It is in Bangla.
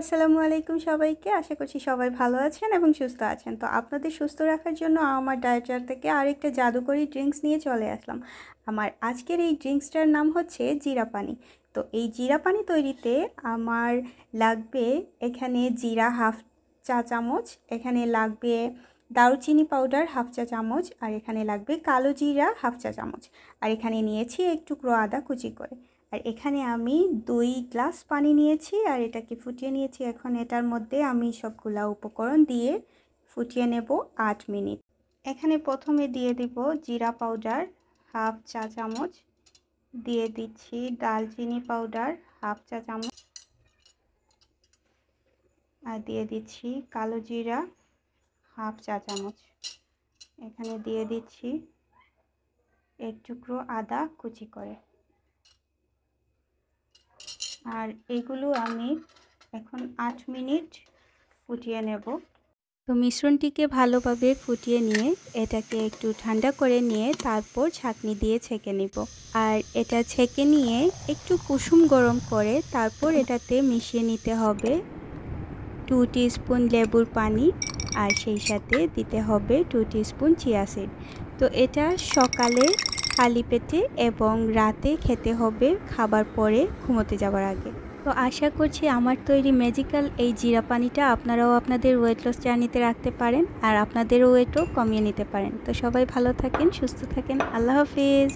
আসসালামু আলাইকুম সবাইকে। আশা করছি সবাই ভালো আছেন এবং সুস্থ আছেন। তো আপনাদের সুস্থ রাখার জন্য আমার ডায়েট চার্ট থেকে আরেকটা জাদুকরি ড্রিঙ্কস নিয়ে চলে আসলাম। আমার আজকের এই ড্রিঙ্কসটার নাম হচ্ছে জিরা পানি। তো এই জিরা পানি তৈরিতে আমার লাগবে এখানে জিরা হাফ চা চামচ, এখানে লাগবে দারুচিনি পাউডার হাফ চা চামচ, আর এখানে লাগবে কালো জিরা হাফ চা চামচ, আর এখানে নিয়েছি এক টুকরো আদা কুচি করে। আর এখানে আমি 2 গ্লাস পানি নিয়েছি আর এটাকে ফুটিয়ে নিয়েছি। এখন এটার মধ্যে আমি সবগুলা উপকরণ দিয়ে ফুটিয়ে নেব 8 মিনিট। এখানে প্রথমে দিয়ে দিব জিরা পাউডার হাফ চা চামচ, দিয়ে দিচ্ছি দারচিনি পাউডার হাফ চা চামচ, আর দিয়ে দিচ্ছি কালো জিরা হাফ চা চামচ। এখানে দিয়ে দিচ্ছি এক টুকরো আদা কুচি করে। আর এগুলো আমি এখন 8 মিনিট ফুটিয়ে নেব। তো মিশ্রণটিকে ভালোভাবে ফুটিয়ে নিয়ে এটাকে একটু ঠান্ডা করে নিয়ে তারপর ছাঁকনি দিয়ে ছেঁকে নিব। আর এটা ছেঁকে নিয়ে একটু কুসুম গরম করে তারপর এটাতে মিশিয়ে নিতে হবে 2 টিস্পুন লেবুর পানি, আর সেই সাথে দিতে হবে 2 টিস্পুন চিয়া সিড। তো এটা সকালে খালি পেটে এবং রাতে খেতে হবে খাবার পরে ঘুমোতে যাওয়ার আগে। তো আশা করছি আমার তৈরি ম্যাজিক্যাল এই জিরা পানিটা আপনারাও আপনাদের ওয়েট লস জার্নিতে রাখতে পারেন আর আপনাদের ওয়েটও কমিয়ে নিতে পারেন। তো সবাই ভালো থাকেন, সুস্থ থাকেন। আল্লাহ হাফিজ।